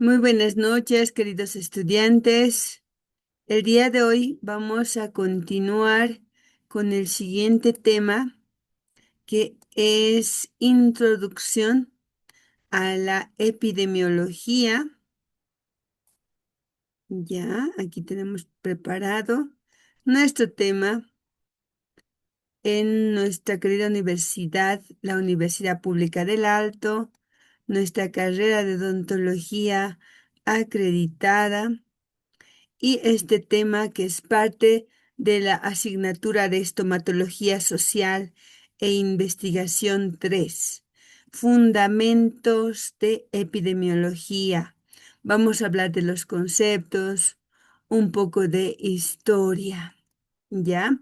Muy buenas noches, queridos estudiantes. El día de hoy vamos a continuar con el siguiente tema, que es Introducción a la Epidemiología. Ya, aquí tenemos preparado nuestro tema en nuestra querida universidad, la Universidad Pública del Alto, nuestra carrera de odontología acreditada. Y este tema que es parte de la asignatura de estomatología social e investigación 3, fundamentos de epidemiología. Vamos a hablar de los conceptos, un poco de historia. ¿Ya?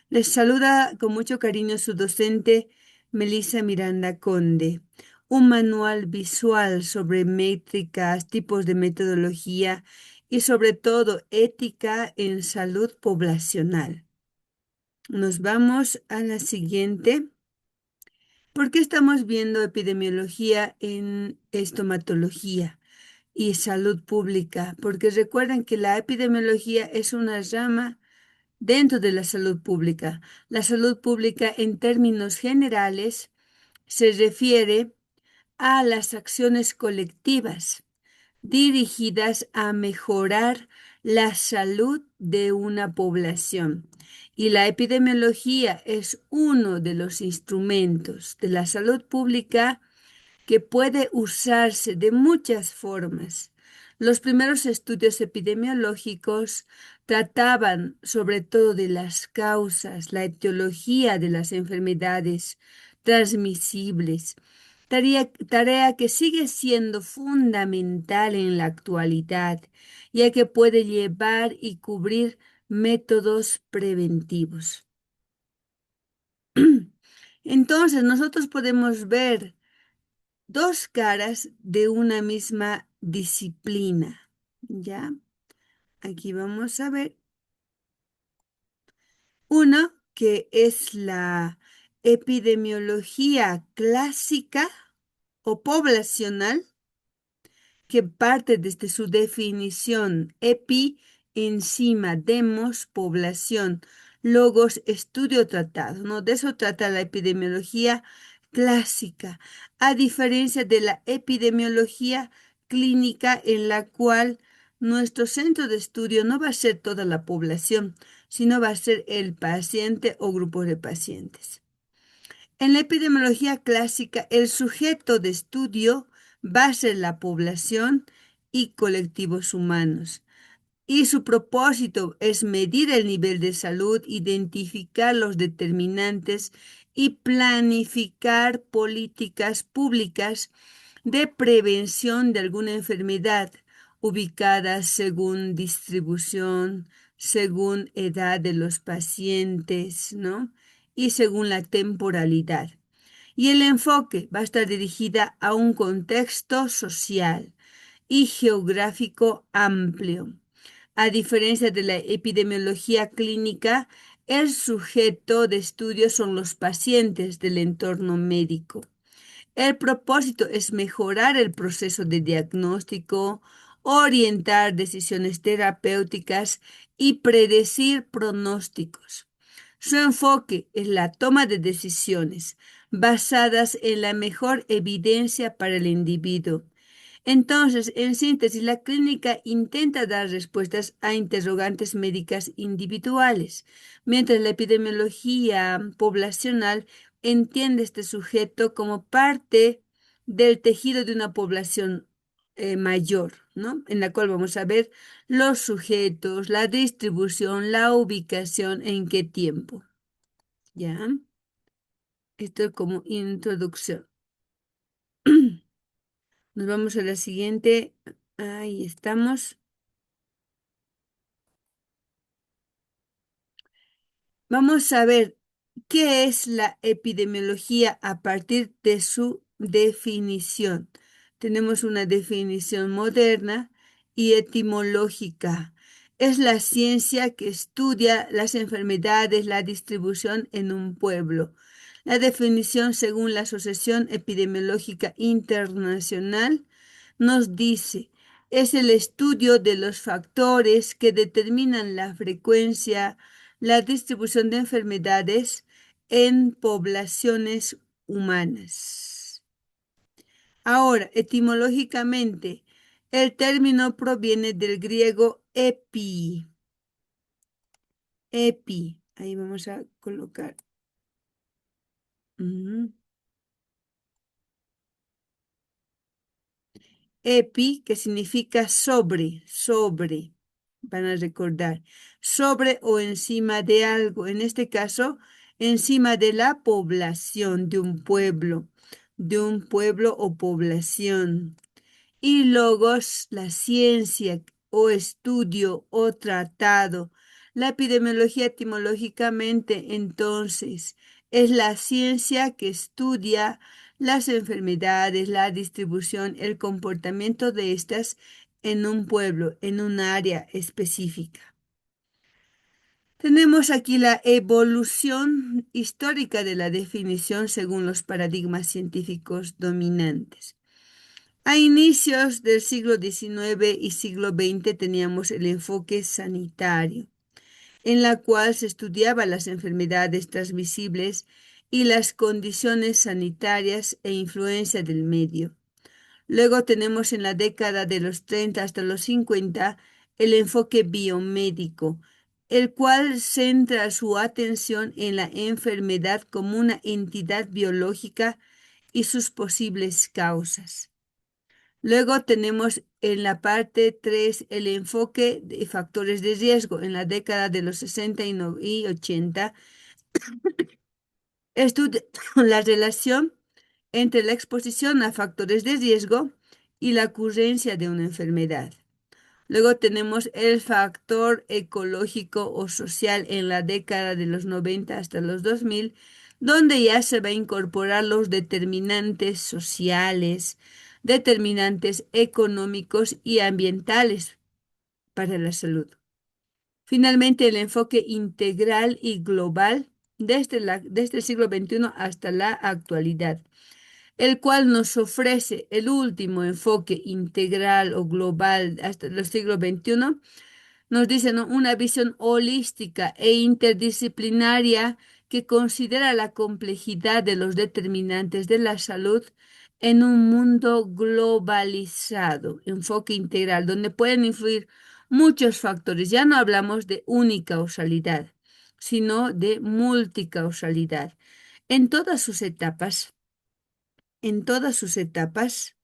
Les saluda con mucho cariño su docente Melissa Miranda Conde. Un manual visual sobre métricas, tipos de metodología y sobre todo ética en salud poblacional. Nos vamos a la siguiente. ¿Por qué estamos viendo epidemiología en estomatología y salud pública? Porque recuerden que la epidemiología es una rama dentro de la salud pública. La salud pública en términos generales se refiere a las acciones colectivas dirigidas a mejorar la salud de una población. Y la epidemiología es uno de los instrumentos de la salud pública que puede usarse de muchas formas. Los primeros estudios epidemiológicos trataban sobre todo de las causas, la etiología de las enfermedades transmisibles, tarea que sigue siendo fundamental en la actualidad, ya que puede llevar y cubrir métodos preventivos. Entonces, nosotros podemos ver dos caras de una misma disciplina. ¿Ya? Aquí vamos a ver uno que es la epidemiología clásica o poblacional, que parte desde su definición: epi, encima, demos, población, logos, estudio, tratado, ¿no? De eso trata la epidemiología clásica, a diferencia de la epidemiología clínica, en la cual nuestro centro de estudio no va a ser toda la población, sino va a ser el paciente o grupo de pacientes. En la epidemiología clásica, el sujeto de estudio va a ser la población y colectivos humanos. Y su propósito es medir el nivel de salud, identificar los determinantes y planificar políticas públicas de prevención de alguna enfermedad, ubicadas según distribución, según edad de los pacientes, ¿no? Y según la temporalidad. Y el enfoque va a estar dirigida a un contexto social y geográfico amplio. A diferencia de la epidemiología clínica, el sujeto de estudio son los pacientes del entorno médico. El propósito es mejorar el proceso de diagnóstico, orientar decisiones terapéuticas y predecir pronósticos. Su enfoque es la toma de decisiones basadas en la mejor evidencia para el individuo. Entonces, en síntesis, la clínica intenta dar respuestas a interrogantes médicas individuales, mientras la epidemiología poblacional entiende este sujeto como parte del tejido de una población mayor, ¿no? En la cual vamos a ver los sujetos, la distribución, la ubicación, en qué tiempo. ¿Ya? Esto es como introducción. Nos vamos a la siguiente. Ahí estamos. Vamos a ver qué es la epidemiología a partir de su definición. Tenemos una definición moderna y etimológica. Es la ciencia que estudia las enfermedades, la distribución en un pueblo. La definición, según la Asociación Epidemiológica Internacional, nos dice: Es el estudio de los factores que determinan la frecuencia, la distribución de enfermedades en poblaciones humanas. Ahora, etimológicamente, el término proviene del griego epi. Epi. Ahí vamos a colocar. Ujú. Epi, que significa sobre, sobre, van a recordar, sobre o encima de algo, en este caso, encima de la población de un pueblo o población. Y logos, la ciencia o estudio o tratado. La epidemiología etimológicamente, entonces, es la ciencia que estudia las enfermedades, la distribución, el comportamiento de estas en un pueblo, en un área específica. Tenemos aquí la evolución histórica de la definición según los paradigmas científicos dominantes. A inicios del siglo XIX y siglo XX teníamos el enfoque sanitario, en la cual se estudiaba las enfermedades transmisibles y las condiciones sanitarias e influencia del medio. Luego tenemos en la década de los 30 hasta los 50 el enfoque biomédico, el cual centra su atención en la enfermedad como una entidad biológica y sus posibles causas. Luego tenemos en la parte 3 el enfoque de factores de riesgo. En la década de los 60 y 80 estudia la relación entre la exposición a factores de riesgo y la ocurrencia de una enfermedad. Luego tenemos el factor ecológico o social en la década de los 90 hasta los 2000, donde ya se va a incorporar los determinantes sociales, determinantes económicos y ambientales para la salud. Finalmente, el enfoque integral y global desde el siglo XXI hasta la actualidad, el cual nos ofrece el último enfoque integral o global hasta el siglo XXI. Nos dice, ¿no?, una visión holística e interdisciplinaria que considera la complejidad de los determinantes de la salud en un mundo globalizado, enfoque integral, donde pueden influir muchos factores. Ya no hablamos de unicausalidad, sino de multicausalidad. En todas sus etapas, en todas sus etapas,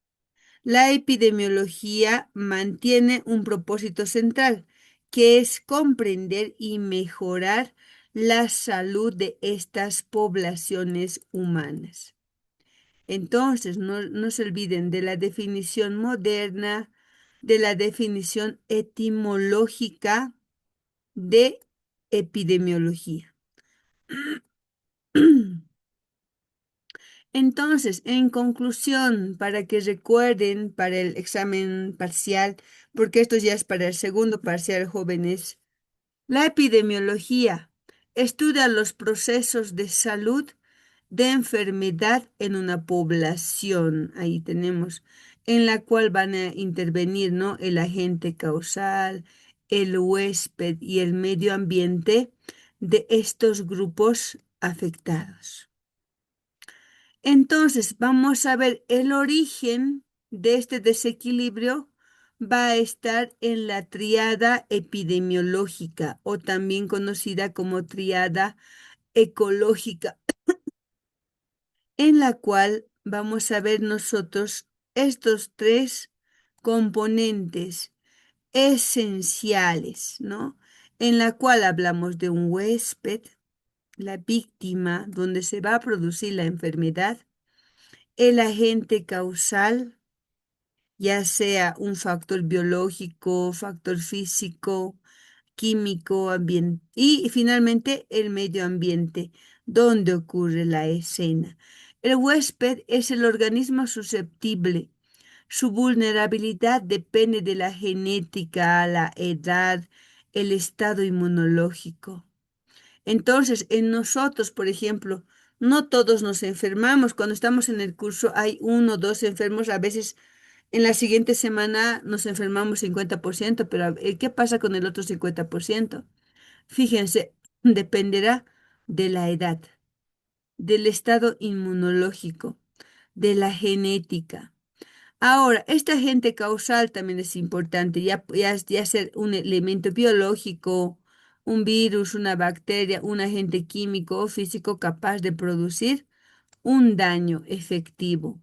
la epidemiología mantiene un propósito central, que es comprender y mejorar la salud de estas poblaciones humanas. Entonces, no se olviden de la definición moderna, de la definición etimológica de epidemiología. Entonces, en conclusión, para que recuerden para el examen parcial, porque esto ya es para el segundo parcial, jóvenes, la epidemiología estudia los procesos de salud de enfermedad en una población. Ahí tenemos, en la cual van a intervenir, ¿no?, el agente causal, el huésped y el medio ambiente de estos grupos afectados. Entonces, vamos a ver el origen de este desequilibrio. Va a estar en la tríada epidemiológica o también conocida como tríada ecológica, en la cual vamos a ver nosotros estos tres componentes esenciales, ¿no? En la cual hablamos de un huésped, la víctima, donde se va a producir la enfermedad, el agente causal, ya sea un factor biológico, factor físico, químico, y finalmente el medio ambiente, donde ocurre la escena. El huésped es el organismo susceptible. Su vulnerabilidad depende de la genética, la edad, el estado inmunológico. Entonces, en nosotros, por ejemplo, no todos nos enfermamos. Cuando estamos en el curso hay uno o dos enfermos, a veces En la siguiente semana nos enfermamos 50%, pero ¿qué pasa con el otro 50%? Fíjense, dependerá de la edad, del estado inmunológico, de la genética. Ahora, este agente causal también es importante, ya ser un elemento biológico, un virus, una bacteria, un agente químico o físico capaz de producir un daño efectivo.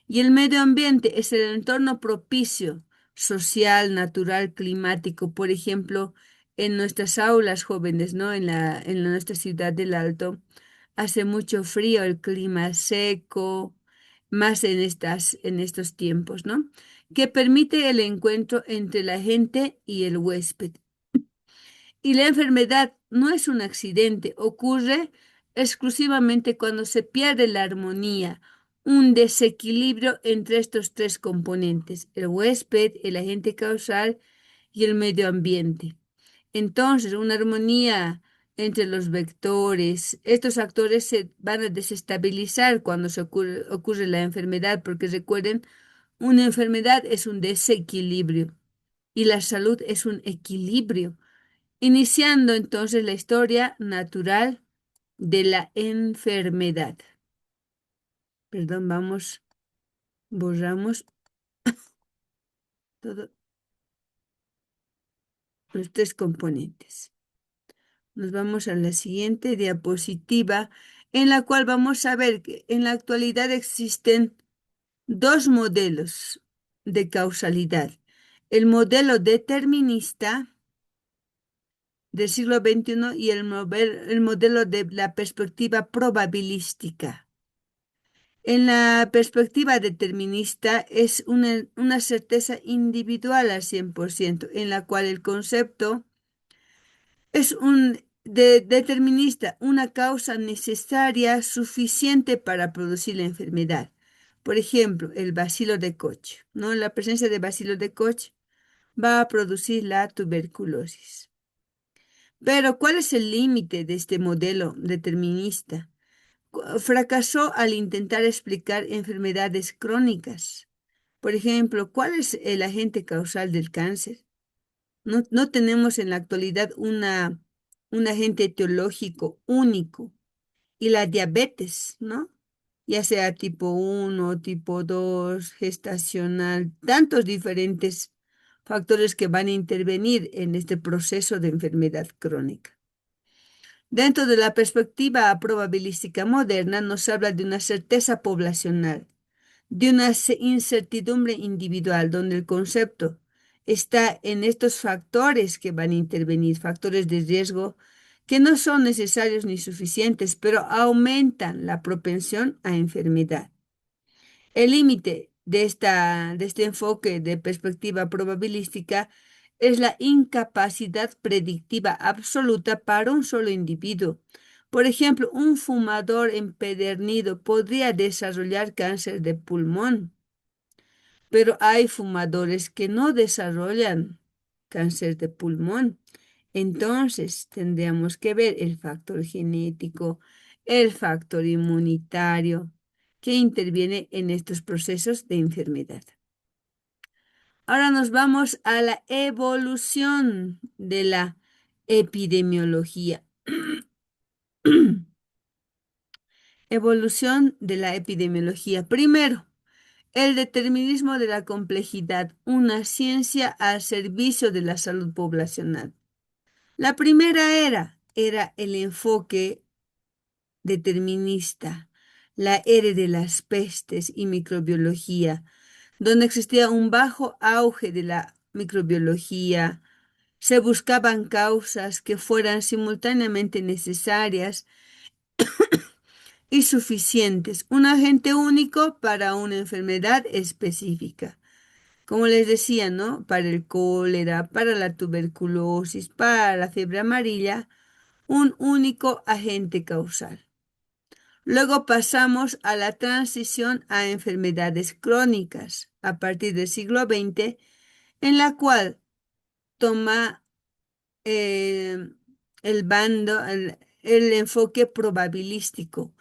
Y el medio ambiente es el entorno propicio, social, natural, climático. Por ejemplo, en nuestras aulas jóvenes, ¿no? En nuestra ciudad del Alto, hace mucho frío, el clima es seco, más en estos tiempos, ¿no? Que permite el encuentro entre la gente y el huésped. Y la enfermedad no es un accidente, ocurre exclusivamente cuando se pierde la armonía, un desequilibrio entre estos tres componentes, el huésped, el agente causal y el medio ambiente. Entonces, una armonía entre los vectores, estos actores se van a desestabilizar cuando ocurre la enfermedad, porque recuerden, una enfermedad es un desequilibrio y la salud es un equilibrio. Iniciando entonces la historia natural de la enfermedad. Perdón, borramos todos los tres componentes. Nos vamos a la siguiente diapositiva, en la cual vamos a ver que en la actualidad existen dos modelos de causalidad. El modelo determinista del siglo XXI y el modelo de la perspectiva probabilística. En la perspectiva determinista es una certeza individual al 100%, en la cual el concepto es determinista, una causa necesaria suficiente para producir la enfermedad. Por ejemplo, el bacilo de Koch, ¿no? La presencia de bacilo de Koch va a producir la tuberculosis. Pero, ¿cuál es el límite de este modelo determinista? Fracasó al intentar explicar enfermedades crónicas. Por ejemplo, ¿cuál es el agente causal del cáncer? No tenemos en la actualidad un agente etiológico único. Y la diabetes, ¿no? Ya sea tipo 1, tipo 2, gestacional, tantos diferentes factores que van a intervenir en este proceso de enfermedad crónica. Dentro de la perspectiva probabilística moderna, nos habla de una certeza poblacional, de una incertidumbre individual, donde el concepto está en estos factores que van a intervenir, factores de riesgo que no son necesarios ni suficientes, pero aumentan la propensión a enfermedad. El límite de este enfoque de perspectiva probabilística es la incapacidad predictiva absoluta para un solo individuo. Por ejemplo, un fumador empedernido podría desarrollar cáncer de pulmón, pero hay fumadores que no desarrollan cáncer de pulmón. Entonces, tendríamos que ver el factor genético, el factor inmunitario que interviene en estos procesos de enfermedad. Ahora nos vamos a la evolución de la epidemiología. Evolución de la epidemiología. Primero, el determinismo de la complejidad, una ciencia al servicio de la salud poblacional. La primera era el enfoque determinista, la era de las pestes y microbiología, donde existía un bajo auge de la microbiología. Se buscaban causas que fueran simultáneamente necesarias y suficientes, un agente único para una enfermedad específica. Como les decía, ¿no? Para el cólera, para la tuberculosis, para la fiebre amarilla, un único agente causal. Luego pasamos a la transición a enfermedades crónicas a partir del siglo XX, en la cual toma eh, el enfoque probabilístico.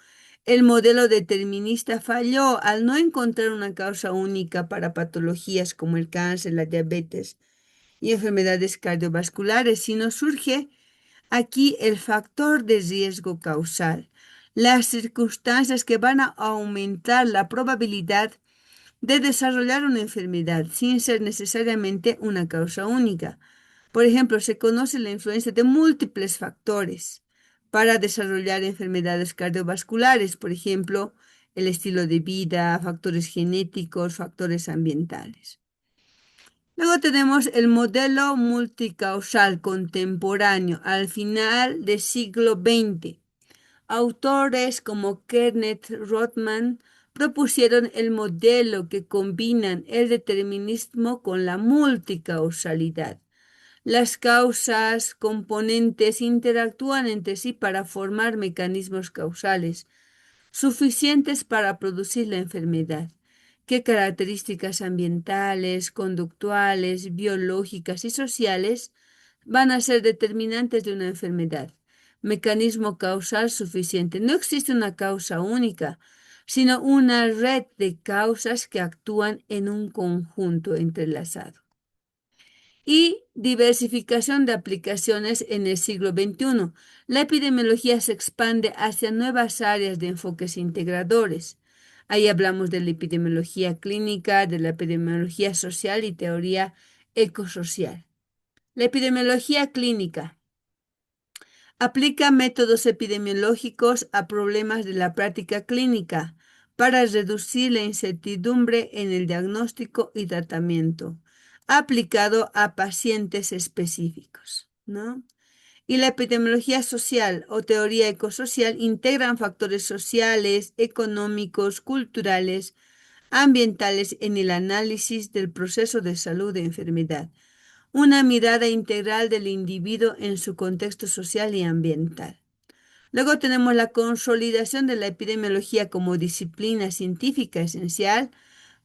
El modelo determinista falló al no encontrar una causa única para patologías como el cáncer, la diabetes y enfermedades cardiovasculares, sino surge aquí el factor de riesgo causal, las circunstancias que van a aumentar la probabilidad de desarrollar una enfermedad sin ser necesariamente una causa única. Por ejemplo, se conoce la influencia de múltiples factores para desarrollar enfermedades cardiovasculares, por ejemplo, el estilo de vida, factores genéticos, factores ambientales. Luego tenemos el modelo multicausal contemporáneo al final del siglo XX. Autores como Kenneth Rothman propusieron el modelo que combinan el determinismo con la multicausalidad. Las causas componentes interactúan entre sí para formar mecanismos causales suficientes para producir la enfermedad. ¿Qué características ambientales, conductuales, biológicas y sociales van a ser determinantes de una enfermedad? Mecanismo causal suficiente. No existe una causa única, sino una red de causas que actúan en un conjunto entrelazado. Y diversificación de aplicaciones en el siglo XXI. La epidemiología se expande hacia nuevas áreas de enfoques integradores. Ahí hablamos de la epidemiología clínica, de la epidemiología social y teoría ecosocial. La epidemiología clínica aplica métodos epidemiológicos a problemas de la práctica clínica para reducir la incertidumbre en el diagnóstico y tratamiento, aplicado a pacientes específicos, ¿no? Y la epidemiología social o teoría ecosocial integran factores sociales, económicos, culturales, ambientales en el análisis del proceso de salud e enfermedad, una mirada integral del individuo en su contexto social y ambiental. Luego tenemos la consolidación de la epidemiología como disciplina científica esencial.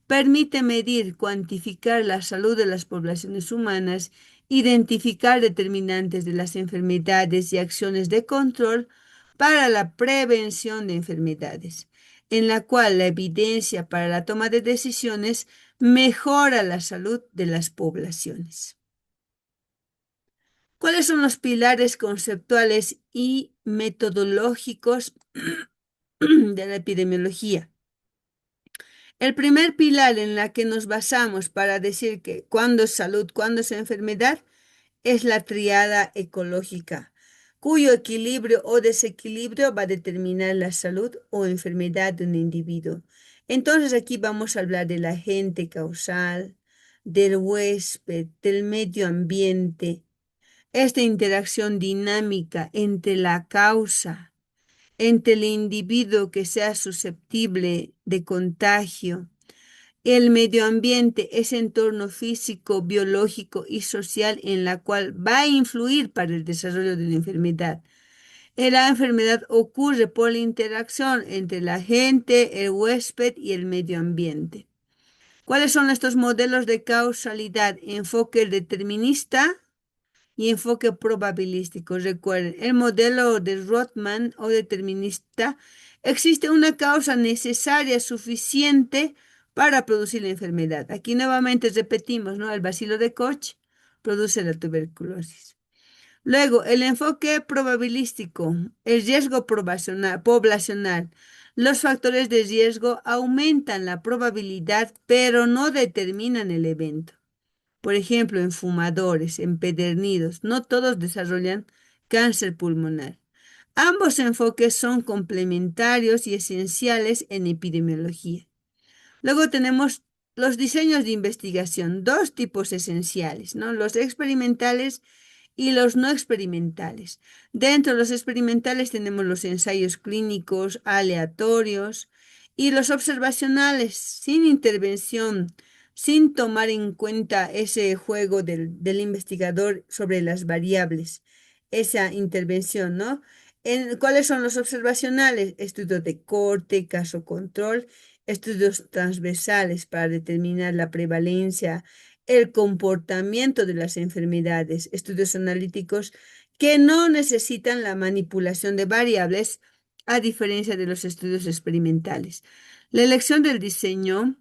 Permite medir, cuantificar la salud de las poblaciones humanas, identificar determinantes de las enfermedades y acciones de control para la prevención de enfermedades, en la cual la evidencia para la toma de decisiones mejora la salud de las poblaciones. ¿Cuáles son los pilares conceptuales y metodológicos de la epidemiología? El primer pilar en la que nos basamos para decir que cuándo es salud, cuándo es enfermedad, es la triada ecológica, cuyo equilibrio o desequilibrio va a determinar la salud o enfermedad de un individuo. Entonces aquí vamos a hablar del agente causal, del huésped, del medio ambiente, esta interacción dinámica entre la causa, entre el individuo que sea susceptible de contagio, el medio ambiente, ese entorno físico, biológico y social en la cual va a influir para el desarrollo de una enfermedad. La enfermedad ocurre por la interacción entre la gente, el huésped y el medio ambiente. ¿Cuáles son estos modelos de causalidad? Enfoque determinista y enfoque probabilístico. Recuerden, el modelo de Rothman o determinista, existe una causa necesaria suficiente para producir la enfermedad. Aquí nuevamente repetimos, ¿no? El bacilo de Koch produce la tuberculosis. Luego, el enfoque probabilístico, el riesgo poblacional. Los factores de riesgo aumentan la probabilidad, pero no determinan el evento. Por ejemplo, en fumadores, empedernidos, no todos desarrollan cáncer pulmonar. Ambos enfoques son complementarios y esenciales en epidemiología. Luego tenemos los diseños de investigación, dos tipos esenciales, ¿no? Los experimentales y los no experimentales. Dentro de los experimentales tenemos los ensayos clínicos aleatorios y los observacionales sin intervención, sin tomar en cuenta ese juego del investigador sobre las variables, esa intervención, ¿no? ¿Cuáles son los observacionales? Estudios de corte, caso control, estudios transversales para determinar la prevalencia, el comportamiento de las enfermedades, estudios analíticos que no necesitan la manipulación de variables a diferencia de los estudios experimentales. La elección del diseño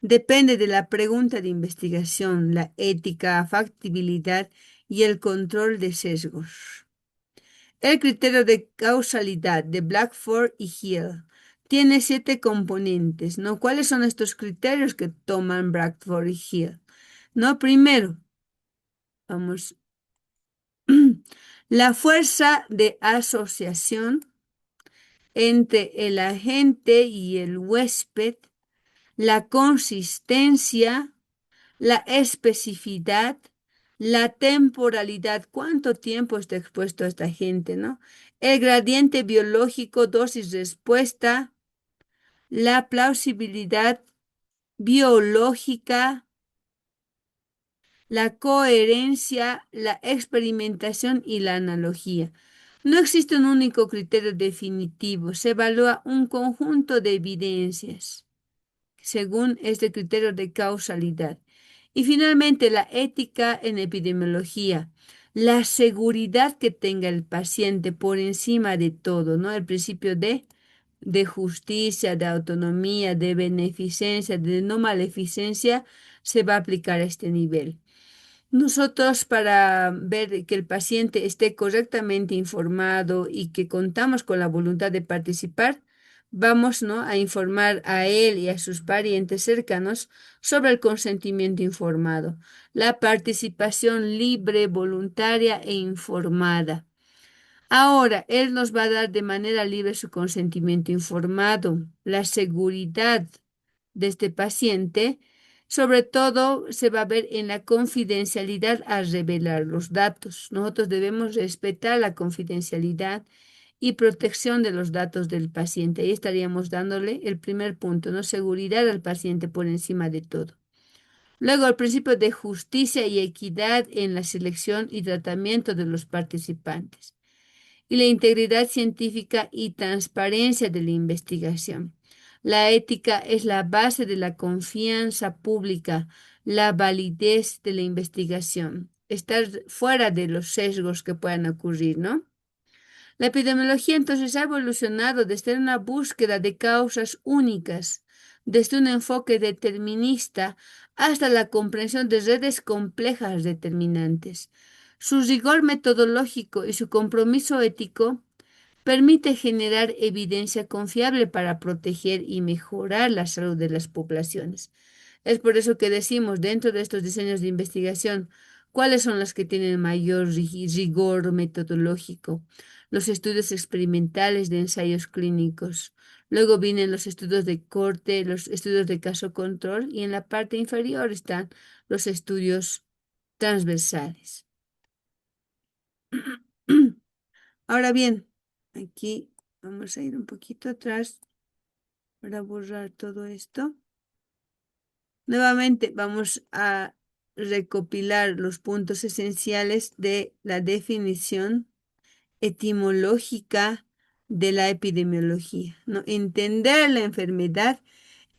depende de la pregunta de investigación, la ética, factibilidad y el control de sesgos. El criterio de causalidad de Blackford y Hill tiene 7 componentes, ¿no? ¿Cuáles son estos criterios que toman Blackford y Hill? No, primero, vamos, la fuerza de asociación entre el agente y el huésped, la consistencia, la especificidad, la temporalidad, cuánto tiempo está expuesto a esta gente, ¿no? El gradiente biológico, dosis-respuesta, la plausibilidad biológica, la coherencia, la experimentación y la analogía. No existe un único criterio definitivo, se evalúa un conjunto de evidencias según este criterio de causalidad. Y finalmente, la ética en epidemiología, la seguridad que tenga el paciente por encima de todo, ¿no? El principio de justicia, de autonomía, de beneficencia, de no maleficencia, se va a aplicar a este nivel. Nosotros, para ver que el paciente esté correctamente informado y que contamos con la voluntad de participar, vamos, ¿no?, a informar a él y a sus parientes cercanos sobre el consentimiento informado, la participación libre, voluntaria e informada. Ahora, él nos va a dar de manera libre su consentimiento informado, la seguridad de este paciente. Sobre todo se va a ver en la confidencialidad al revelar los datos. Nosotros debemos respetar la confidencialidad y protección de los datos del paciente. Ahí estaríamos dándole el primer punto, ¿no? Seguridad al paciente por encima de todo. Luego, el principio de justicia y equidad en la selección y tratamiento de los participantes. Y la integridad científica y transparencia de la investigación. La ética es la base de la confianza pública, la validez de la investigación, estar fuera de los sesgos que puedan ocurrir, ¿no? La epidemiología entonces ha evolucionado desde una búsqueda de causas únicas, desde un enfoque determinista hasta la comprensión de redes complejas determinantes. Su rigor metodológico y su compromiso ético permite generar evidencia confiable para proteger y mejorar la salud de las poblaciones. Es por eso que decimos dentro de estos diseños de investigación, ¿cuáles son las que tienen mayor rigor metodológico? Los estudios experimentales de ensayos clínicos. Luego vienen los estudios de corte, los estudios de caso control y en la parte inferior están los estudios transversales. Ahora bien, aquí vamos a ir un poquito atrás para borrar todo esto. Nuevamente vamos a recopilar los puntos esenciales de la definición etimológica de la epidemiología, ¿no? Entender la enfermedad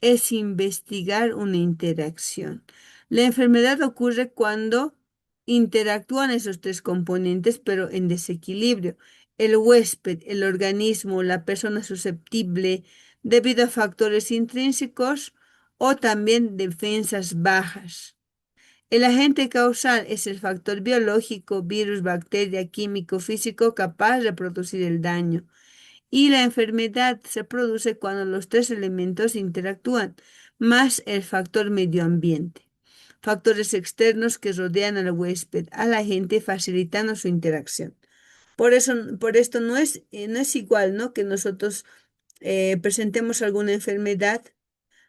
es investigar una interacción. La enfermedad ocurre cuando interactúan esos 3 componentes, pero en desequilibrio. El huésped, el organismo, la persona susceptible, debido a factores intrínsecos o también defensas bajas. El agente causal es el factor biológico, virus, bacteria, químico, físico capaz de producir el daño. Y la enfermedad se produce cuando los 3 elementos interactúan, más el factor medio ambiente. Factores externos que rodean al huésped, al agente, facilitando su interacción. Por eso, por esto no es igual, ¿no?, que nosotros presentemos alguna enfermedad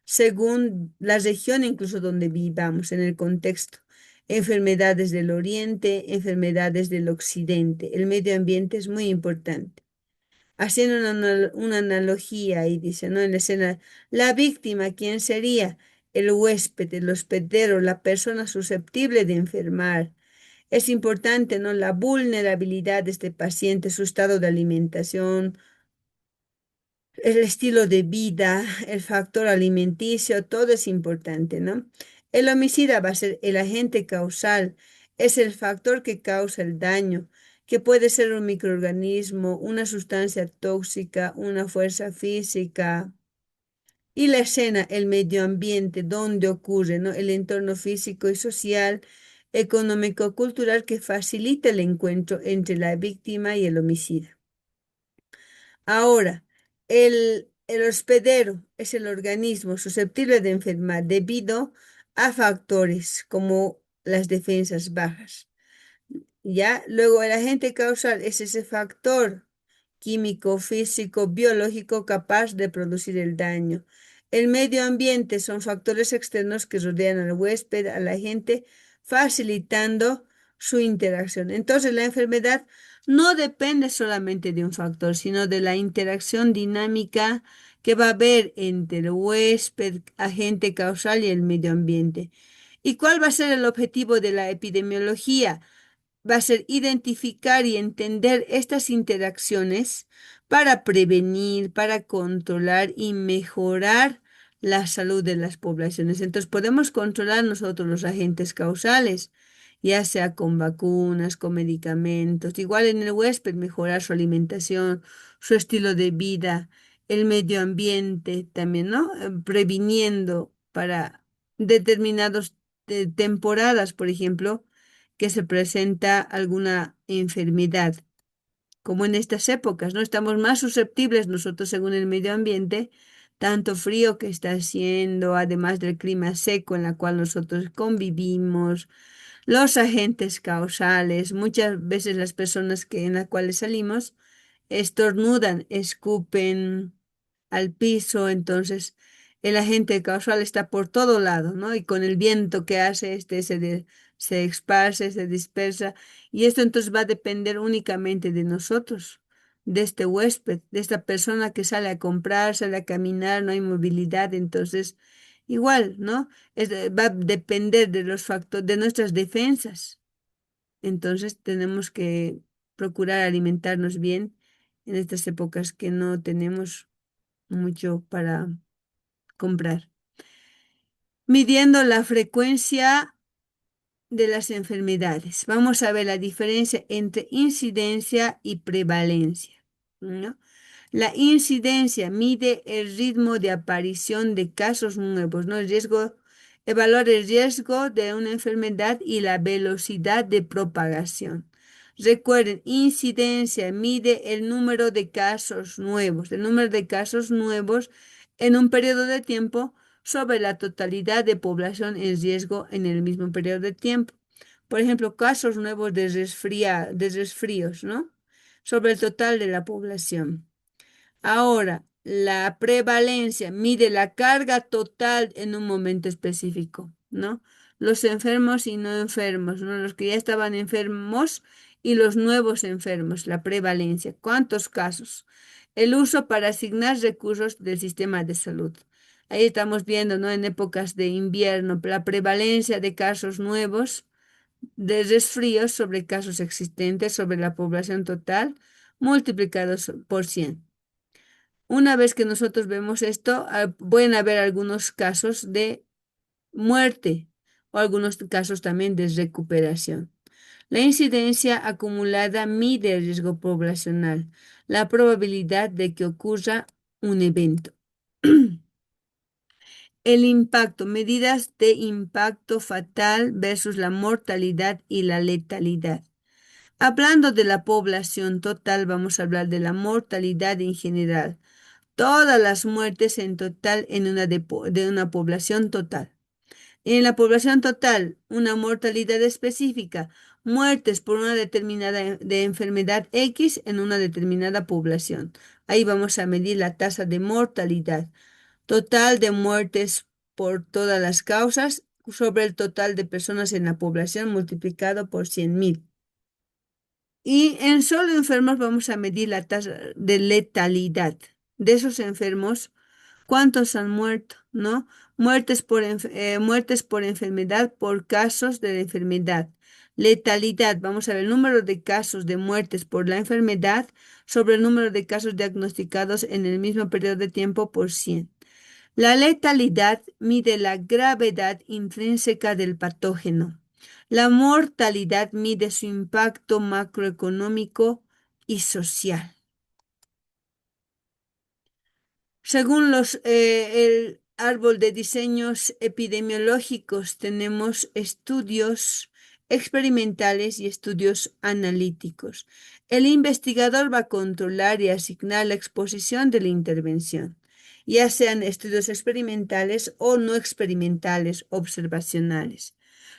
según la región incluso donde vivamos, en el contexto. Enfermedades del oriente, enfermedades del occidente. El medio ambiente es muy importante. Haciendo una analogía y dice, ¿no?, en la escena, la víctima, ¿quién sería? El huésped, el hospedero, la persona susceptible de enfermar. Es importante, ¿no?, la vulnerabilidad de este paciente, su estado de alimentación, el estilo de vida, el factor alimenticio, todo es importante, ¿no? El homicida va a ser el agente causal, es el factor que causa el daño, que puede ser un microorganismo, una sustancia tóxica, una fuerza física. Y la escena, el medio ambiente, donde ocurre, ¿no? El entorno físico y social, económico, cultural que facilita el encuentro entre la víctima y el homicida. Ahora, el hospedero es el organismo susceptible de enfermar debido a factores como las defensas bajas. Ya, luego el agente causal es ese factor químico, físico, biológico capaz de producir el daño. El medio ambiente son factores externos que rodean al huésped, al agente, facilitando su interacción. Entonces, la enfermedad no depende solamente de un factor, sino de la interacción dinámica que va a haber entre el huésped, agente causal y el medio ambiente. ¿Y cuál va a ser el objetivo de la epidemiología? Va a ser identificar y entender estas interacciones para prevenir, para controlar y mejorar la salud de las poblaciones. Entonces podemos controlar nosotros los agentes causales, ya sea con vacunas, con medicamentos, igual en el huésped, mejorar su alimentación, su estilo de vida, el medio ambiente también, ¿no? Previniendo para determinadas temporadas, por ejemplo, que se presenta alguna enfermedad, como en estas épocas, ¿no? Estamos más susceptibles nosotros según el medio ambiente, tanto frío que está haciendo, además del clima seco en la cual nosotros convivimos, los agentes causales, muchas veces las personas que en las cuales salimos estornudan, escupen al piso, entonces el agente causal está por todo lado, ¿no? Y con el viento que hace, se esparce, se dispersa, y esto entonces va a depender únicamente de nosotros, de este huésped, de esta persona que sale a comprar, sale a caminar, no hay movilidad, entonces igual, ¿no? Va a depender de los factores, de nuestras defensas. Entonces tenemos que procurar alimentarnos bien en estas épocas que no tenemos mucho para comprar. Midiendo la frecuencia de las enfermedades. Vamos a ver la diferencia entre incidencia y prevalencia, ¿no? La incidencia mide el ritmo de aparición de casos nuevos, ¿no? El riesgo, evaluar el riesgo de una enfermedad y la velocidad de propagación. Recuerden, incidencia mide el número de casos nuevos, en un periodo de tiempo sobre la totalidad de población en riesgo en el mismo periodo de tiempo. Por ejemplo, casos nuevos de resfríos, ¿no? Sobre el total de la población. Ahora, la prevalencia mide la carga total en un momento específico, ¿no? Los enfermos y no enfermos, ¿no? Los que ya estaban enfermos y los nuevos enfermos, la prevalencia. ¿Cuántos casos? El uso para asignar recursos del sistema de salud. Ahí estamos viendo, ¿no? En épocas de invierno, la prevalencia de casos nuevos de resfríos sobre casos existentes sobre la población total multiplicados por 100. Una vez que nosotros vemos esto, pueden haber algunos casos de muerte o algunos casos también de recuperación. La incidencia acumulada mide el riesgo poblacional, la probabilidad de que ocurra un evento. El impacto, medidas de impacto fatal versus la mortalidad y la letalidad. Hablando de la población total, vamos a hablar de la mortalidad en general. Todas las muertes en total de una población total. En la población total, una mortalidad específica, muertes por una determinada de enfermedad X en una determinada población. Ahí vamos a medir la tasa de mortalidad. Total de muertes por todas las causas sobre el total de personas en la población multiplicado por 100.000. Y en solo enfermos vamos a medir la tasa de letalidad de esos enfermos, cuántos han muerto, ¿no? Muertes por enfermedad, por casos de la enfermedad. Letalidad, vamos a ver el número de casos de muertes por la enfermedad sobre el número de casos diagnosticados en el mismo periodo de tiempo por 100. La letalidad mide la gravedad intrínseca del patógeno. La mortalidad mide su impacto macroeconómico y social. Según el árbol de diseños epidemiológicos, tenemos estudios experimentales y estudios analíticos. El investigador va a controlar y asignar la exposición de la intervención, ya sean estudios experimentales o no experimentales, observacionales.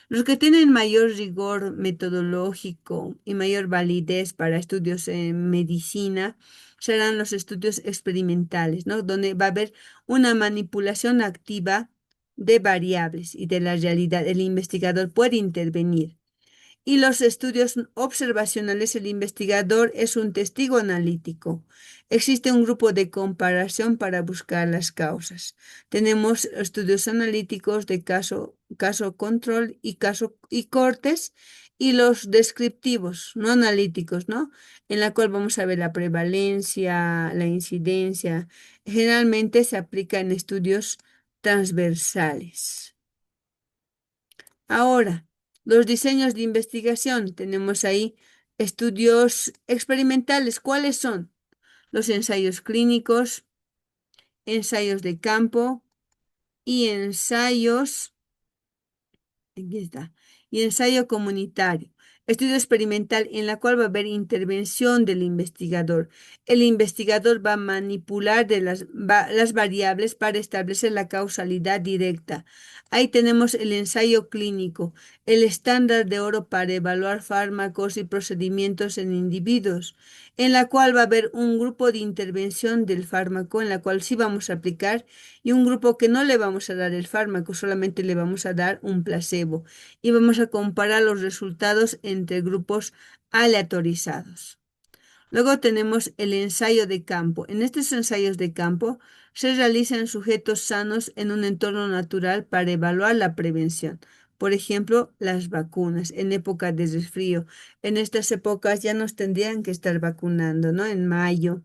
Los que tienen mayor rigor metodológico y mayor validez para estudios en medicina serán los estudios experimentales, ¿no? Donde va a haber una manipulación activa de variables y de la realidad. El investigador puede intervenir. Y los estudios observacionales, el investigador es un testigo analítico. Existe un grupo de comparación para buscar las causas. Tenemos estudios analíticos de caso control y caso y cortes y los descriptivos, no analíticos, ¿no? En la cual vamos a ver la prevalencia, la incidencia. Generalmente se aplica en estudios transversales. Ahora, los diseños de investigación. Tenemos ahí estudios experimentales. ¿Cuáles son? Los ensayos clínicos, ensayos de campo y ensayos, aquí está, y ensayo comunitario. Estudio experimental en la cual va a haber intervención del investigador. El investigador va a manipular las variables para establecer la causalidad directa. Ahí tenemos el ensayo clínico, el estándar de oro para evaluar fármacos y procedimientos en individuos, en la cual va a haber un grupo de intervención del fármaco, en la cual sí vamos a aplicar, y un grupo que no le vamos a dar el fármaco, solamente le vamos a dar un placebo y vamos a comparar los resultados entre grupos aleatorizados. Luego tenemos el ensayo de campo. En estos ensayos de campo se realizan sujetos sanos en un entorno natural para evaluar la prevención. Por ejemplo, las vacunas en época de resfrío. En estas épocas ya nos tendrían que estar vacunando, ¿no? En mayo.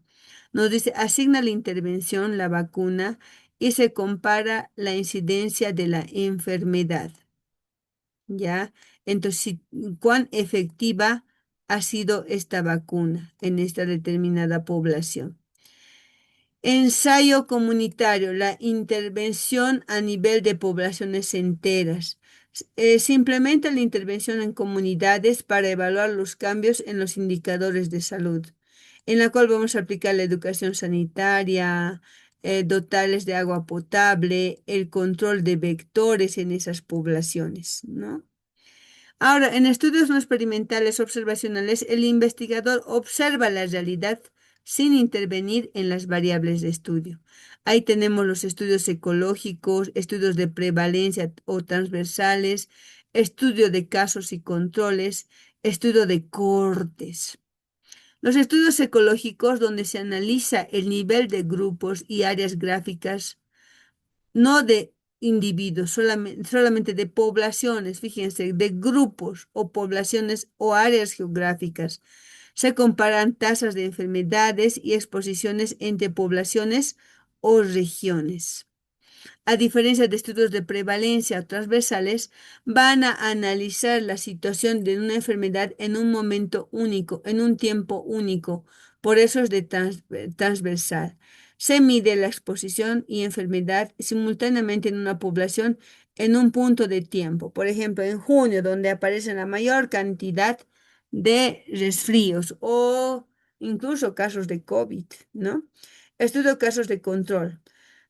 Nos dice, asigna la intervención, la vacuna, y se compara la incidencia de la enfermedad. ¿Ya? Entonces, ¿cuán efectiva ha sido esta vacuna en esta determinada población? Ensayo comunitario, la intervención a nivel de poblaciones enteras. Se implementa la intervención en comunidades para evaluar los cambios en los indicadores de salud, en la cual vamos a aplicar la educación sanitaria, dotarles de agua potable, el control de vectores en esas poblaciones, ¿no? Ahora, en estudios no experimentales observacionales, el investigador observa la realidad sin intervenir en las variables de estudio. Ahí tenemos los estudios ecológicos, estudios de prevalencia o transversales, estudio de casos y controles, estudio de cohortes. Los estudios ecológicos, donde se analiza el nivel de grupos y áreas gráficas, no de individuos, solamente de poblaciones, fíjense, de grupos o poblaciones o áreas geográficas. Se comparan tasas de enfermedades y exposiciones entre poblaciones o regiones. A diferencia de estudios de prevalencia transversales, van a analizar la situación de una enfermedad en un momento único, en un tiempo único. Por eso es de transversal. Se mide la exposición y enfermedad simultáneamente en una población en un punto de tiempo. Por ejemplo, en junio, donde aparece la mayor cantidad de resfríos o incluso casos de COVID, ¿no? Estudio casos de control.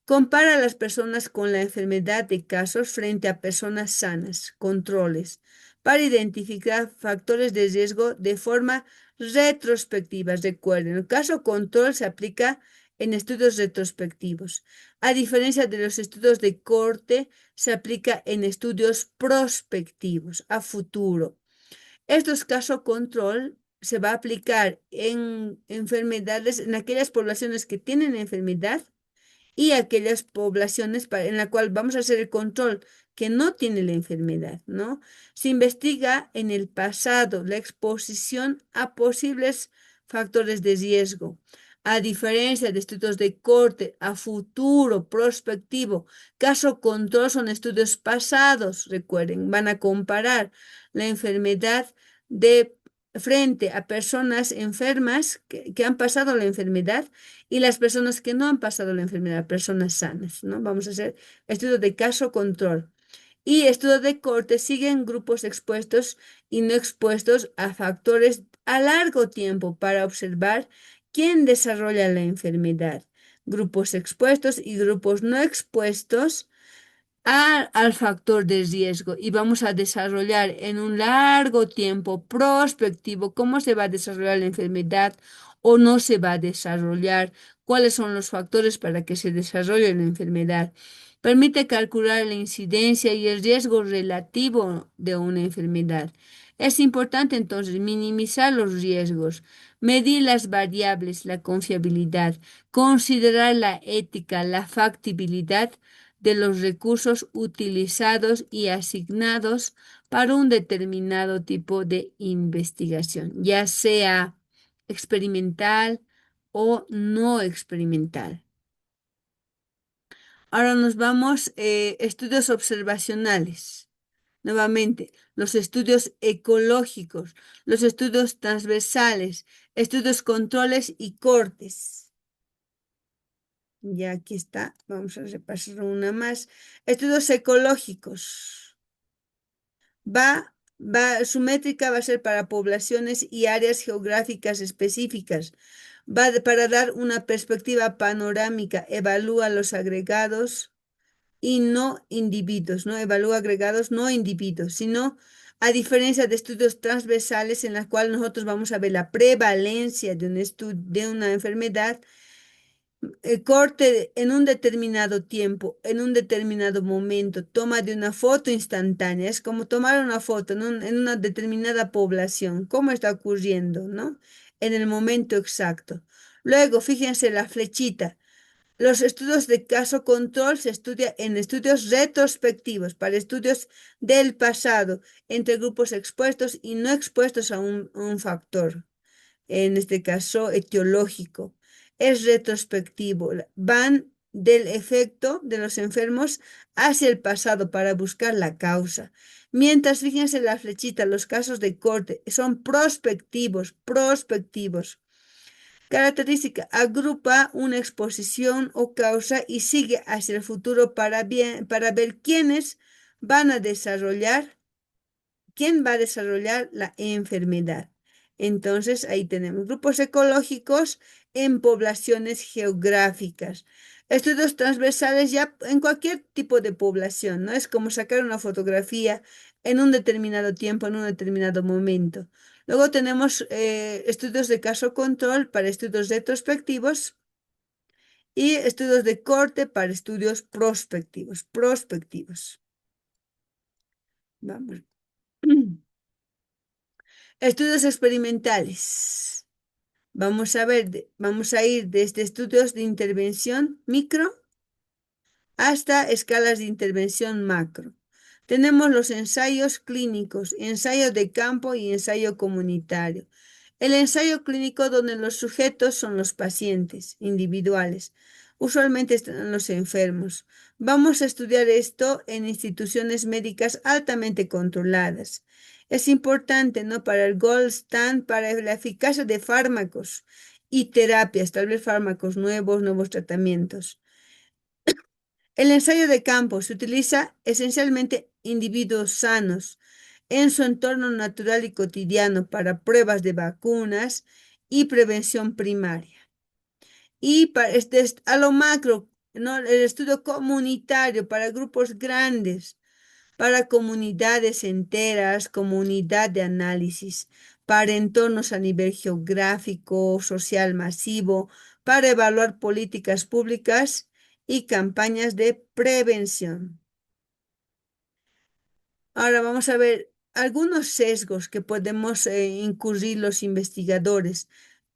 Compara a las personas con la enfermedad de casos frente a personas sanas, controles, para identificar factores de riesgo de forma retrospectiva. Recuerden, el caso control se aplica en estudios retrospectivos. A diferencia de los estudios de corte, se aplica en estudios prospectivos, a futuro. Estos casos control se va a aplicar en enfermedades, en aquellas poblaciones que tienen enfermedad y aquellas poblaciones en la cual vamos a hacer el control que no tiene la enfermedad, ¿no? Se investiga en el pasado la exposición a posibles factores de riesgo. A diferencia de estudios de corte a futuro, prospectivo, caso control son estudios pasados, recuerden, van a comparar la enfermedad de frente a personas enfermas que han pasado la enfermedad y las personas que no han pasado la enfermedad, personas sanas, ¿no? Vamos a hacer estudios de caso control. Y estudios de corte siguen grupos expuestos y no expuestos a factores a largo tiempo para observar quién desarrolla la enfermedad. Grupos expuestos y grupos no expuestos al factor de riesgo y vamos a desarrollar en un largo tiempo prospectivo cómo se va a desarrollar la enfermedad o no se va a desarrollar, cuáles son los factores para que se desarrolle la enfermedad. Permite calcular la incidencia y el riesgo relativo de una enfermedad. Es importante entonces minimizar los riesgos, medir las variables, la confiabilidad, considerar la ética, la factibilidad de los recursos utilizados y asignados para un determinado tipo de investigación, ya sea experimental o no experimental. Ahora nos vamos estudios observacionales. Nuevamente, los estudios ecológicos, los estudios transversales, estudios controles y cortes. Ya aquí está, vamos a repasar una más. Estudios ecológicos. Su métrica va a ser para poblaciones y áreas geográficas específicas. Para dar una perspectiva panorámica, evalúa los agregados y no individuos, ¿no? Evalúa agregados, no individuos, sino a diferencia de estudios transversales en los cuales nosotros vamos a ver la prevalencia de una enfermedad corte en un determinado tiempo, en un determinado momento, toma de una foto instantánea. Es como tomar una foto en una determinada población, cómo está ocurriendo, ¿no? En el momento exacto. Luego, fíjense la flechita. Los estudios de caso control se estudia en estudios retrospectivos, para estudios del pasado, entre grupos expuestos y no expuestos a un factor, en este caso etiológico. Es retrospectivo. Van del efecto de los enfermos hacia el pasado para buscar la causa. Mientras, fíjense la flechita, los casos de corte son prospectivos. Característica, agrupa una exposición o causa y sigue hacia el futuro para ver quién va a desarrollar la enfermedad. Entonces, ahí tenemos grupos ecológicos en poblaciones geográficas. Estudios transversales ya en cualquier tipo de población, ¿no? Es como sacar una fotografía en un determinado tiempo, en un determinado momento. Luego tenemos estudios de caso control para estudios retrospectivos y estudios de corte para estudios prospectivos. Vamos. Estudios experimentales. Vamos a ir desde estudios de intervención micro hasta escalas de intervención macro. Tenemos los ensayos clínicos, ensayo de campo y ensayo comunitario. El ensayo clínico donde los sujetos son los pacientes individuales. Usualmente están los enfermos. Vamos a estudiar esto en instituciones médicas altamente controladas. Es importante, ¿no? Para el gold stand, para la eficacia de fármacos y terapias, tal vez fármacos nuevos tratamientos. El ensayo de campo se utiliza esencialmente individuos sanos en su entorno natural y cotidiano para pruebas de vacunas y prevención primaria. Y a lo macro, ¿no? El estudio comunitario para grupos grandes, para comunidades enteras, comunidad de análisis, para entornos a nivel geográfico, social masivo, para evaluar políticas públicas y campañas de prevención. Ahora vamos a ver algunos sesgos que podemos incurrir los investigadores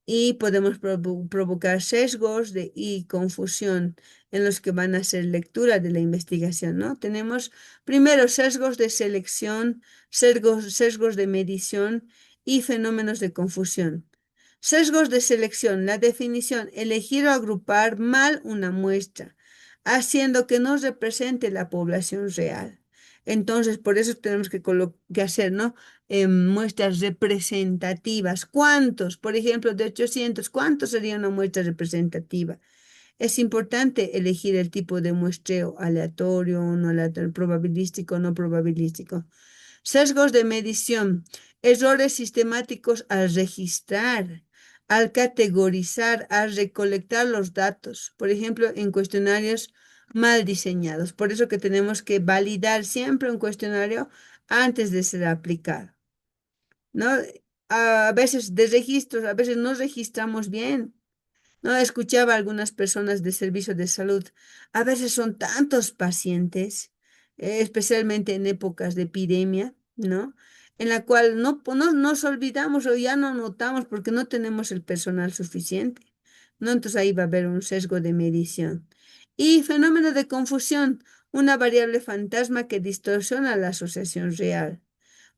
y podemos provocar sesgos y confusión en los que van a hacer lectura de la investigación, ¿no? Tenemos primero sesgos de selección, sesgos de medición y fenómenos de confusión. Sesgos de selección. La definición, elegir o agrupar mal una muestra, haciendo que no represente la población real. Entonces, por eso tenemos que hacer, ¿no? Muestras representativas. ¿Cuántos? Por ejemplo, de 800, ¿cuántos sería una muestra representativa? Es importante elegir el tipo de muestreo aleatorio, no aleatorio, probabilístico, no probabilístico. Sesgos de medición, errores sistemáticos al registrar, al categorizar, al recolectar los datos, por ejemplo, en cuestionarios mal diseñados. Por eso que tenemos que validar siempre un cuestionario antes de ser aplicado, ¿no? A veces de registros, a veces no registramos bien. No escuchaba a algunas personas de servicio de salud. A veces son tantos pacientes, especialmente en épocas de epidemia, ¿no? En la cual no nos olvidamos o ya no notamos porque no tenemos el personal suficiente, ¿no? Entonces ahí va a haber un sesgo de medición. Y fenómeno de confusión, una variable fantasma que distorsiona la asociación real.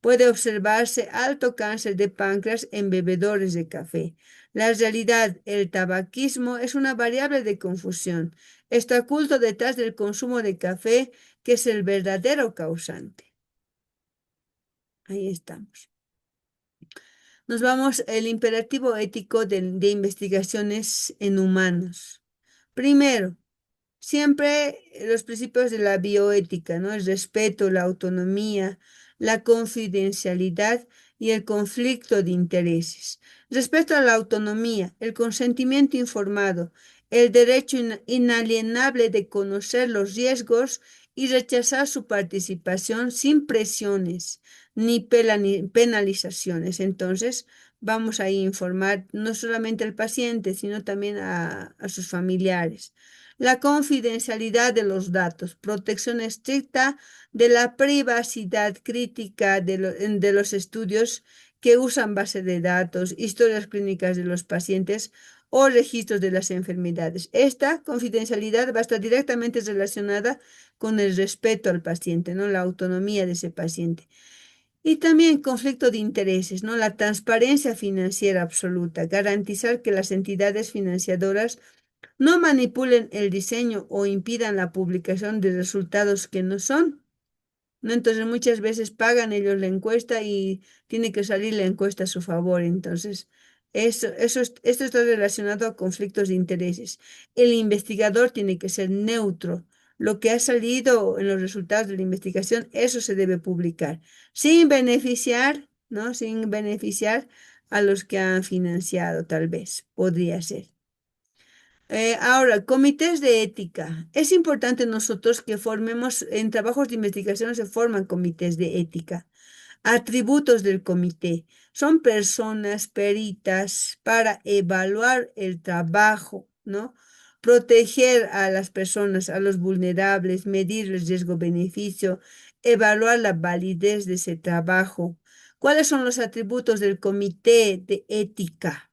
Puede observarse alto cáncer de páncreas en bebedores de café. La realidad, el tabaquismo es una variable de confusión. Está oculto detrás del consumo de café, que es el verdadero causante. Ahí estamos. Nos vamos al imperativo ético de investigaciones en humanos. Primero, siempre los principios de la bioética, ¿no? El respeto, la autonomía, la confidencialidad y el conflicto de intereses. Respecto a la autonomía, el consentimiento informado, el derecho inalienable de conocer los riesgos y rechazar su participación sin presiones ni penalizaciones. Entonces, vamos a informar no solamente al paciente, sino también a sus familiares. La confidencialidad de los datos, protección estricta de la privacidad crítica de los estudios que usan base de datos, historias clínicas de los pacientes o registros de las enfermedades. Esta confidencialidad va a estar directamente relacionada con el respeto al paciente, ¿no? La autonomía de ese paciente. Y también conflicto de intereses, ¿no? La transparencia financiera absoluta, garantizar que las entidades financiadoras no manipulen el diseño o impidan la publicación de resultados que no son, ¿no? Entonces muchas veces pagan ellos la encuesta y tiene que salir la encuesta a su favor. Entonces, esto está relacionado a conflictos de intereses. El investigador tiene que ser neutro. Lo que ha salido en los resultados de la investigación, eso se debe publicar, sin beneficiar, ¿no? Sin beneficiar a los que han financiado, tal vez, podría ser. Ahora, comités de ética. Es importante nosotros que formemos, en trabajos de investigación se forman comités de ética. Atributos del comité. Son personas peritas para evaluar el trabajo, ¿no? Proteger a las personas, a los vulnerables, medir el riesgo-beneficio, evaluar la validez de ese trabajo. ¿Cuáles son los atributos del comité de ética?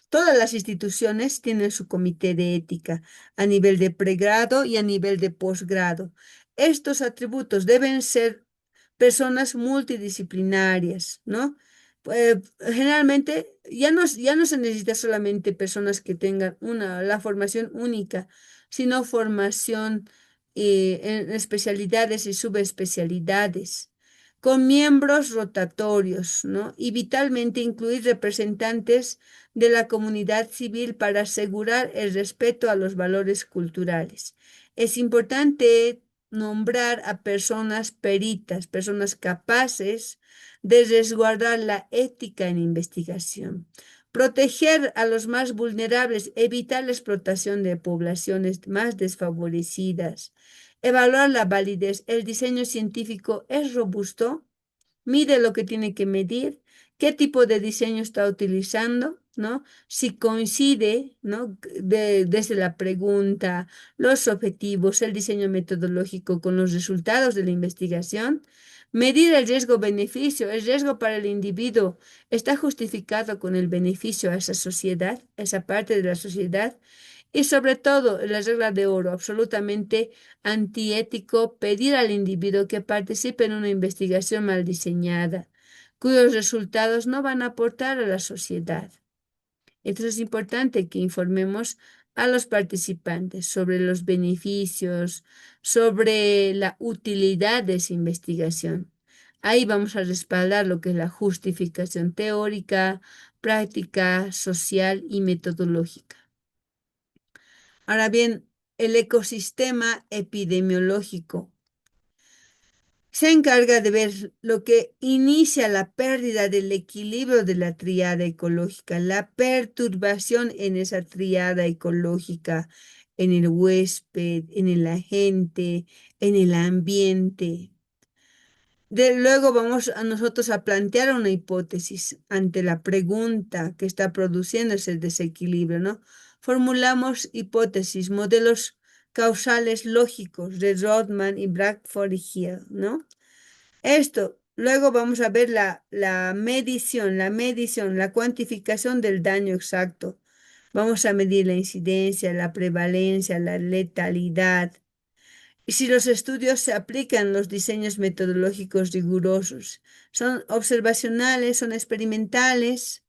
Todas las instituciones tienen su comité de ética a nivel de pregrado y a nivel de posgrado. Estos atributos deben ser personas multidisciplinarias, ¿no? Generalmente ya no se necesita solamente personas que tengan la formación única, sino formación en especialidades y subespecialidades, con miembros rotatorios, ¿no? Y vitalmente incluir representantes de la comunidad civil para asegurar el respeto a los valores culturales. Es importante nombrar a personas peritas, personas capaces de resguardar la ética en investigación, proteger a los más vulnerables, evitar la explotación de poblaciones más desfavorecidas, evaluar la validez. El diseño científico es robusto, mide lo que tiene que medir, qué tipo de diseño está utilizando, ¿no? Si coincide, ¿no? Desde la pregunta, los objetivos, el diseño metodológico con los resultados de la investigación. Medir el riesgo-beneficio, el riesgo para el individuo está justificado con el beneficio a esa sociedad, a esa parte de la sociedad. Y sobre todo, la regla de oro, absolutamente antiético, pedir al individuo que participe en una investigación mal diseñada, cuyos resultados no van a aportar a la sociedad. Entonces es importante que informemos a los participantes sobre los beneficios, sobre la utilidad de esa investigación. Ahí vamos a respaldar lo que es la justificación teórica, práctica, social y metodológica. Ahora bien, el ecosistema epidemiológico se encarga de ver lo que inicia la pérdida del equilibrio de la tríada ecológica, la perturbación en esa tríada ecológica, en el huésped, en el agente, en el ambiente. Luego vamos a nosotros a plantear una hipótesis ante la pregunta que está produciendo ese desequilibrio, ¿no? Formulamos hipótesis, modelos causales lógicos de Rodman y Bradford y Hill, ¿no? Esto, luego vamos a ver la medición, la cuantificación del daño exacto. Vamos a medir la incidencia, la prevalencia, la letalidad. Y si los estudios se aplican los diseños metodológicos rigurosos, son observacionales, son experimentales.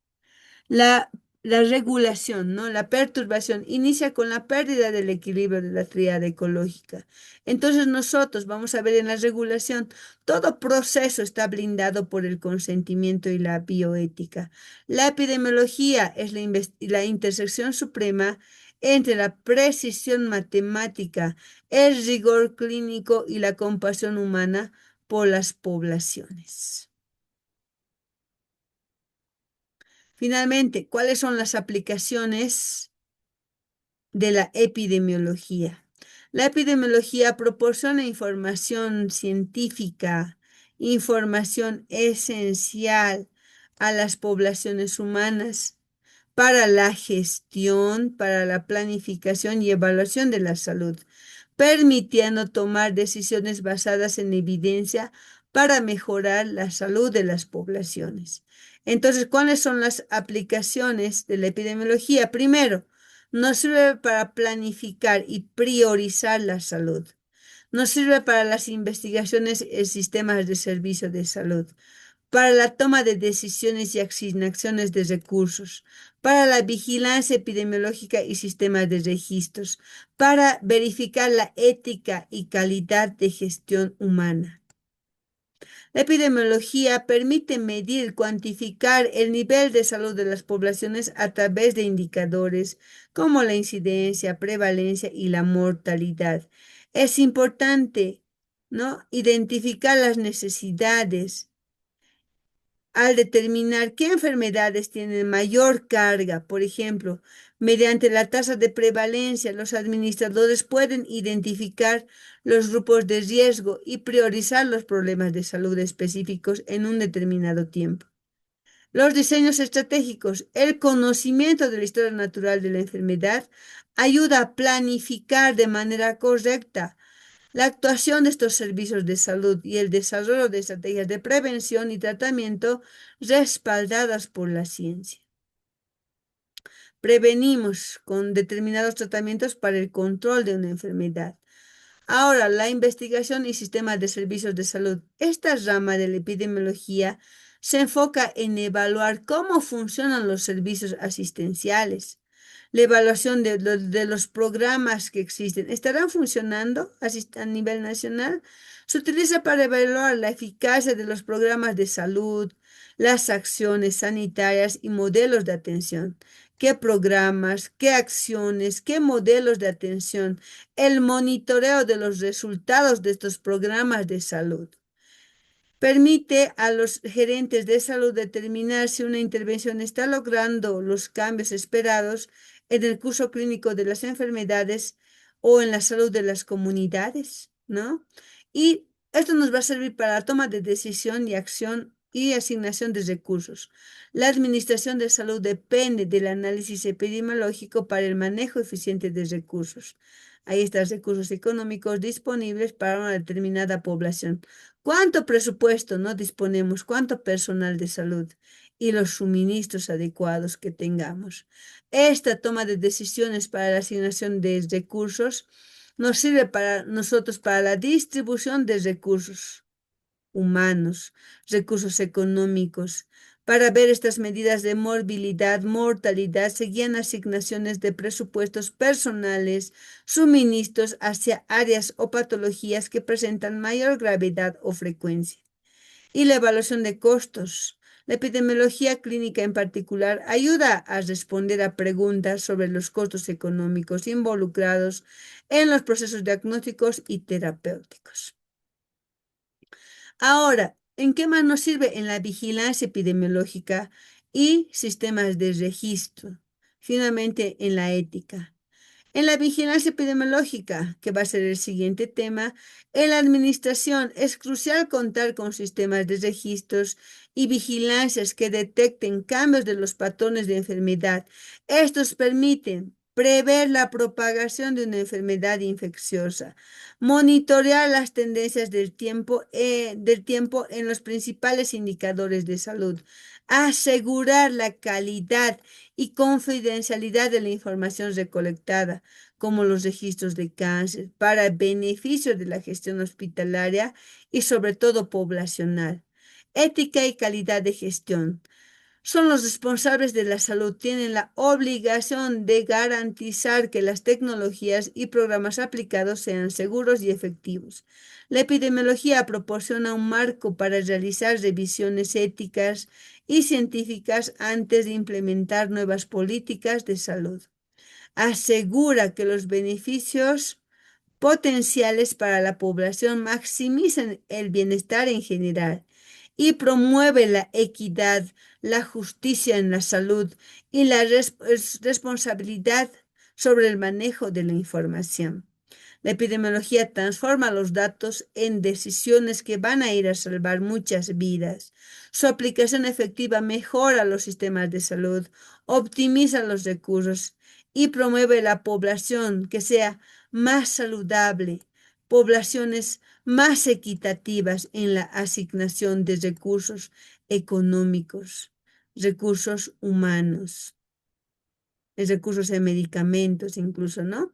La, la regulación, ¿no? La perturbación inicia con la pérdida del equilibrio de la tríada ecológica. Entonces nosotros vamos a ver en la regulación, todo proceso está blindado por el consentimiento y la bioética. La epidemiología es la intersección suprema entre la precisión matemática, el rigor clínico y la compasión humana por las poblaciones. Finalmente, ¿cuáles son las aplicaciones de la epidemiología? La epidemiología proporciona información científica, información esencial a las poblaciones humanas para la gestión, para la planificación y evaluación de la salud, permitiendo tomar decisiones basadas en evidencia para mejorar la salud de las poblaciones. Entonces, ¿cuáles son las aplicaciones de la epidemiología? Primero, nos sirve para planificar y priorizar la salud. Nos sirve para las investigaciones en sistemas de servicio de salud, para la toma de decisiones y asignaciones de recursos, para la vigilancia epidemiológica y sistemas de registros, para verificar la ética y calidad de gestión humana. La epidemiología permite medir, cuantificar el nivel de salud de las poblaciones a través de indicadores como la incidencia, prevalencia y la mortalidad. Es importante, ¿no? Identificar las necesidades al determinar qué enfermedades tienen mayor carga. Por ejemplo, mediante la tasa de prevalencia, los administradores pueden identificar los grupos de riesgo y priorizar los problemas de salud específicos en un determinado tiempo. Los diseños estratégicos, el conocimiento de la historia natural de la enfermedad, ayuda a planificar de manera correcta la actuación de estos servicios de salud y el desarrollo de estrategias de prevención y tratamiento respaldadas por la ciencia. Prevenimos con determinados tratamientos para el control de una enfermedad. Ahora, la investigación y sistemas de servicios de salud. Esta rama de la epidemiología se enfoca en evaluar cómo funcionan los servicios asistenciales. La evaluación de los programas que existen. ¿Estarán funcionando a nivel nacional? Se utiliza para evaluar la eficacia de los programas de salud, las acciones sanitarias y modelos de atención. ¿Qué programas, qué acciones, qué modelos de atención? El monitoreo de los resultados de estos programas de salud. Permite a los gerentes de salud determinar si una intervención está logrando los cambios esperados en el curso clínico de las enfermedades o en la salud de las comunidades, ¿no? Y esto nos va a servir para la toma de decisión y acción y asignación de recursos. La administración de salud depende del análisis epidemiológico para el manejo eficiente de recursos. Ahí están recursos económicos disponibles para una determinada población. ¿Cuánto presupuesto no disponemos? ¿Cuánto personal de salud? Y los suministros adecuados que tengamos. Esta toma de decisiones para la asignación de recursos nos sirve para nosotros para la distribución de recursos humanos, recursos económicos, Para ver estas medidas de morbilidad, mortalidad, seguían asignaciones de presupuestos personales, suministros hacia áreas o patologías que presentan mayor gravedad o frecuencia. Y la evaluación de costos. La epidemiología clínica en particular ayuda a responder a preguntas sobre los costos económicos involucrados en los procesos diagnósticos y terapéuticos. Ahora, ¿en qué más nos sirve? En la vigilancia epidemiológica y sistemas de registro. Finalmente, en la ética. En la vigilancia epidemiológica, que va a ser el siguiente tema, en la administración es crucial contar con sistemas de registros y vigilancias que detecten cambios de los patrones de enfermedad. Estos permiten prever la propagación de una enfermedad infecciosa, monitorear las tendencias del tiempo en los principales indicadores de salud, asegurar la calidad y confidencialidad de la información recolectada, como los registros de cáncer, para beneficio de la gestión hospitalaria y sobre todo poblacional. Ética y calidad de gestión. Son los responsables de la salud, tienen la obligación de garantizar que las tecnologías y programas aplicados sean seguros y efectivos. La epidemiología proporciona un marco para realizar revisiones éticas y científicas antes de implementar nuevas políticas de salud. Asegura que los beneficios potenciales para la población maximizan el bienestar en general y promueve la equidad, la justicia en la salud y la responsabilidad sobre el manejo de la información. La epidemiología transforma los datos en decisiones que van a ir a salvar muchas vidas. Su aplicación efectiva mejora los sistemas de salud, optimiza los recursos y promueve la población que sea más saludable, poblaciones más equitativas en la asignación de recursos económicos, recursos humanos, recursos de medicamentos incluso, ¿no?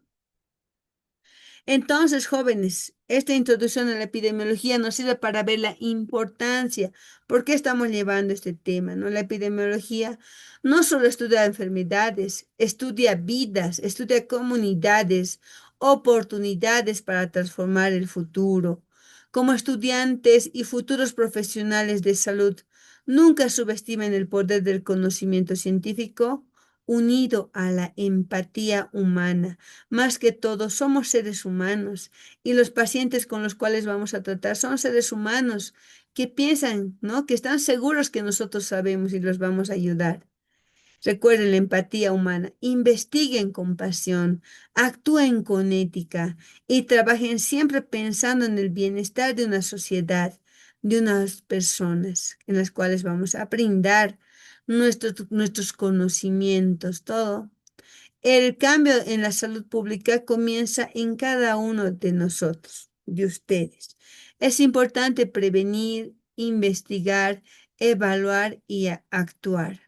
Entonces, jóvenes, esta introducción a la epidemiología nos sirve para ver la importancia, por qué estamos llevando este tema, ¿no? La epidemiología no solo estudia enfermedades, estudia vidas, estudia comunidades, oportunidades para transformar el futuro. Como estudiantes y futuros profesionales de salud, nunca subestimen el poder del conocimiento científico unido a la empatía humana. Más que todo, somos seres humanos y los pacientes con los cuales vamos a tratar son seres humanos que piensan, ¿no? Que están seguros que nosotros sabemos y los vamos a ayudar. Recuerden la empatía humana, investiguen con pasión, actúen con ética y trabajen siempre pensando en el bienestar de una sociedad, de unas personas en las cuales vamos a brindar nuestros conocimientos, todo. El cambio en la salud pública comienza en cada uno de nosotros, de ustedes. Es importante prevenir, investigar, evaluar y actuar.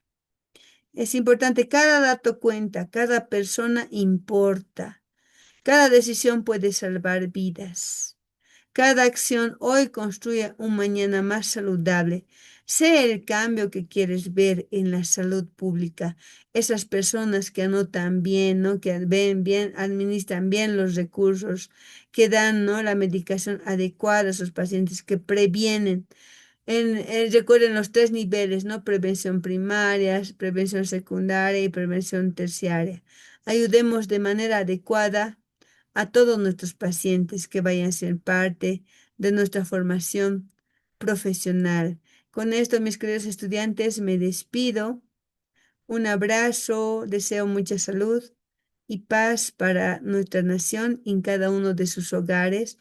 Es importante, cada dato cuenta, cada persona importa, cada decisión puede salvar vidas. Cada acción hoy construye un mañana más saludable. Sé el cambio que quieres ver en la salud pública. Esas personas que anotan bien, ¿no? Que ven bien, administran bien los recursos, que dan, ¿no? La medicación adecuada a sus pacientes, que previenen. Recuerden los tres niveles, ¿no? Prevención primaria, prevención secundaria y prevención terciaria. Ayudemos de manera adecuada a todos nuestros pacientes que vayan a ser parte de nuestra formación profesional. Con esto, mis queridos estudiantes, me despido. Un abrazo, deseo mucha salud y paz para nuestra nación en cada uno de sus hogares,